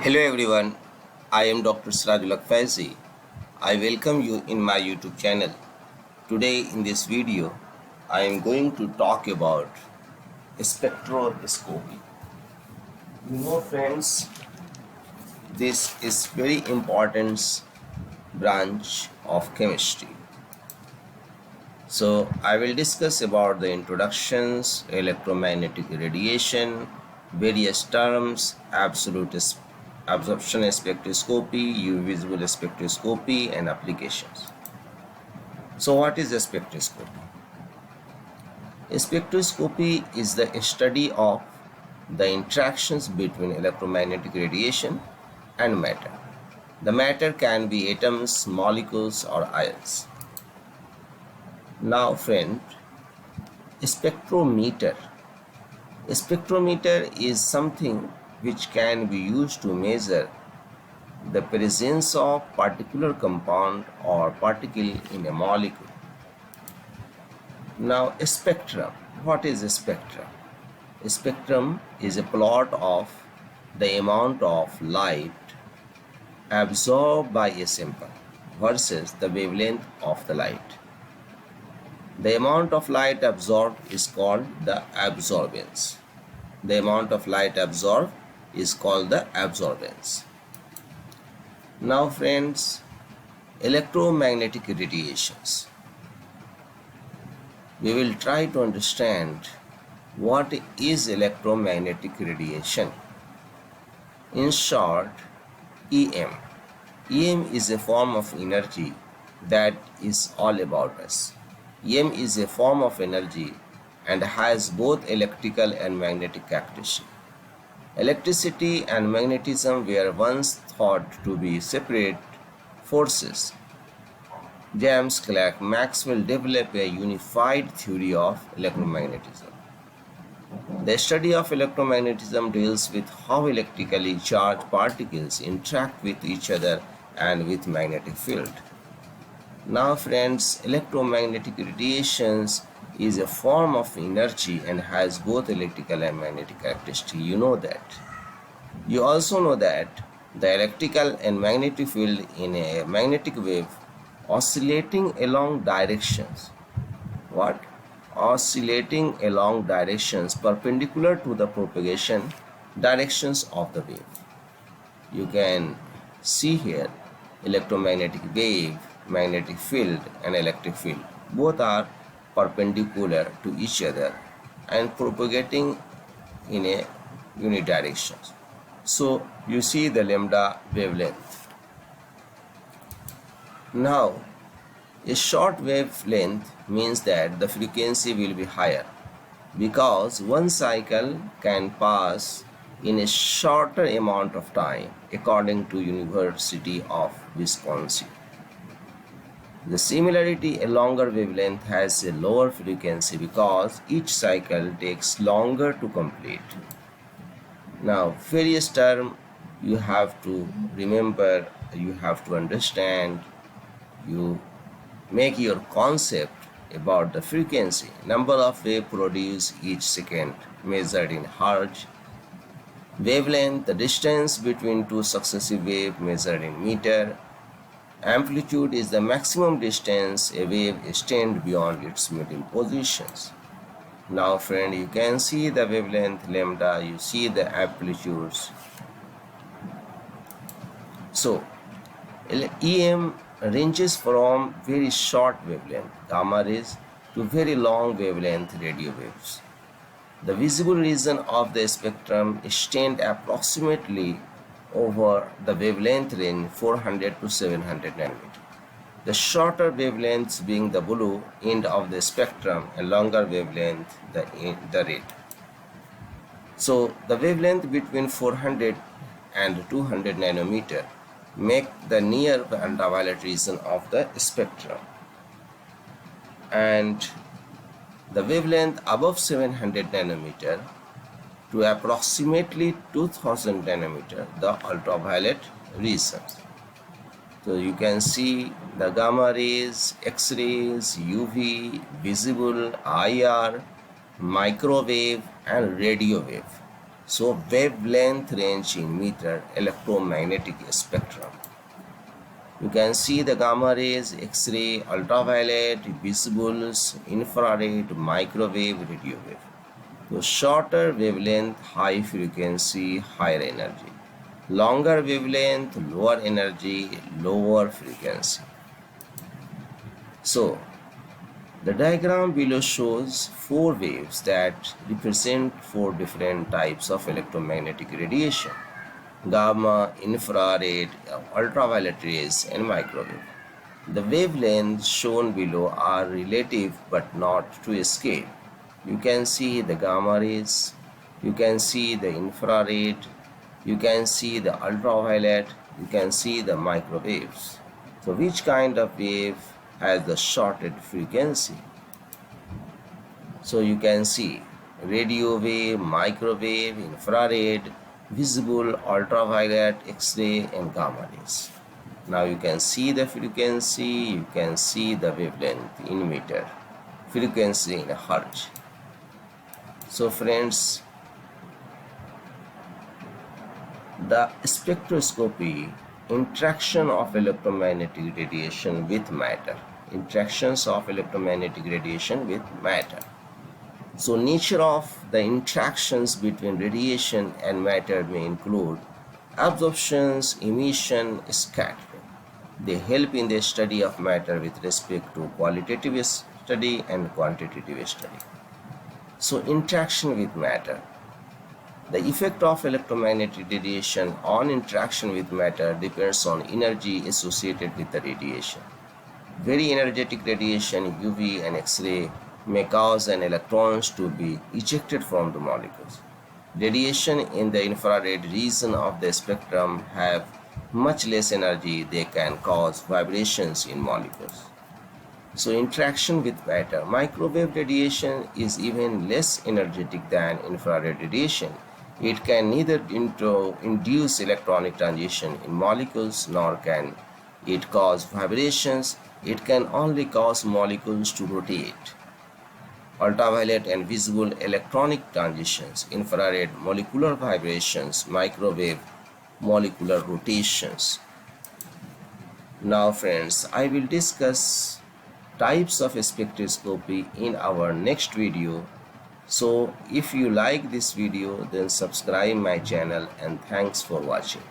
Hello everyone, I am Dr. Sirajul Faizi. I welcome you in my YouTube channel. Today in this video, I am going to talk about spectroscopy. Friends, this is very important branch of chemistry. So I will discuss about the introductions, electromagnetic radiation, various terms, absolute absorption spectroscopy, UV visible spectroscopy, and applications. So what is a spectroscopy? A spectroscopy is the study of the interactions between electromagnetic radiation and matter. The matter can be atoms, molecules, or ions. Now friend, spectrometer. A spectrometer is something which can be used to measure the presence of particular compound or particle in a molecule. Now a spectrum. What is a spectrum? A spectrum is a plot of the amount of light absorbed by a sample versus the wavelength of the light. The amount of light absorbed is called the absorbance. The amount of light absorbed is called the absorbance. Now friends, electromagnetic radiations. We will try to understand what is electromagnetic radiation. In short, EM. EM is a form of energy that is all about us. EM is a form of energy and has both electrical and magnetic characteristics. Electricity and magnetism were once thought to be separate forces. James Clerk Maxwell developed a unified theory of electromagnetism. The study of electromagnetism deals with how electrically charged particles interact with each other and with magnetic field. Now friends, electromagnetic radiations is a form of energy and has both electrical and magnetic characteristics. You know that. You also know that the electrical and magnetic field in a magnetic wave oscillating along directions. What? Oscillating along directions perpendicular to the propagation directions of the wave. You can see here electromagnetic wave, magnetic field and electric field. Both are perpendicular to each other and propagating in a unidirection. So you see the lambda wavelength. Now a short wavelength means that the frequency will be higher because one cycle can pass in a shorter amount of time according to University of Wisconsin. The similarity, a longer wavelength has a lower frequency because each cycle takes longer to complete. Now, various terms you have to remember, you have to understand, you make your concept about the frequency. Number of waves produced each second measured in hertz. Wavelength, the distance between two successive waves measured in meter. Amplitude is the maximum distance a wave extends beyond its middle positions. Now friend, you can see the wavelength lambda, you see the amplitudes. So EM ranges from very short wavelength gamma rays to very long wavelength radio waves. The visible region of the spectrum extends approximately over the wavelength range 400 to 700 nanometer. The shorter wavelengths being the blue end of the spectrum and longer wavelength the red. So the wavelength between 400 and 200 nanometer make the near ultraviolet region of the spectrum, and the wavelength above 700 nanometer to approximately 2000 nanometer, the ultraviolet region. So you can see the gamma rays, X-rays, UV, visible, IR, microwave and radio wave. So wavelength range in meter electromagnetic spectrum. You can see the gamma rays, X-ray, ultraviolet, visibles, infrared, microwave, radio wave. So shorter wavelength, high frequency, higher energy. Longer wavelength, lower energy, lower frequency. So the diagram below shows four waves that represent four different types of electromagnetic radiation: gamma, infrared, ultraviolet rays, and microwave. The wavelengths shown below are relative but not to scale. You can see the gamma rays, you can see the infrared, you can see the ultraviolet, you can see the microwaves. So which kind of wave has the shorted frequency? So you can see radio wave, microwave, infrared, visible, ultraviolet, X-ray, and gamma rays. Now you can see the frequency, you can see the wavelength in meter, frequency in hertz. So friends, the spectroscopy, interaction of electromagnetic radiation with matter, interactions of electromagnetic radiation with matter. So nature of the interactions between radiation and matter may include absorptions, emission, scattering. They help in the study of matter with respect to qualitative study and quantitative study. So interaction with matter. The effect of electromagnetic radiation on interaction with matter depends on energy associated with the radiation. Very energetic radiation, UV and X-ray, may cause an electrons to be ejected from the molecules. Radiation in the infrared region of the spectrum have much less energy. They can cause vibrations in molecules. So interaction with matter. Microwave radiation is even less energetic than infrared radiation. It can neither induce electronic transition in molecules nor can it cause vibrations. It can only cause molecules to rotate. Ultraviolet and visible electronic transitions, infrared molecular vibrations, microwave molecular rotations. Now friends, I will discuss types of spectroscopy in our next video. So if you like this video, then subscribe my channel, and thanks for watching.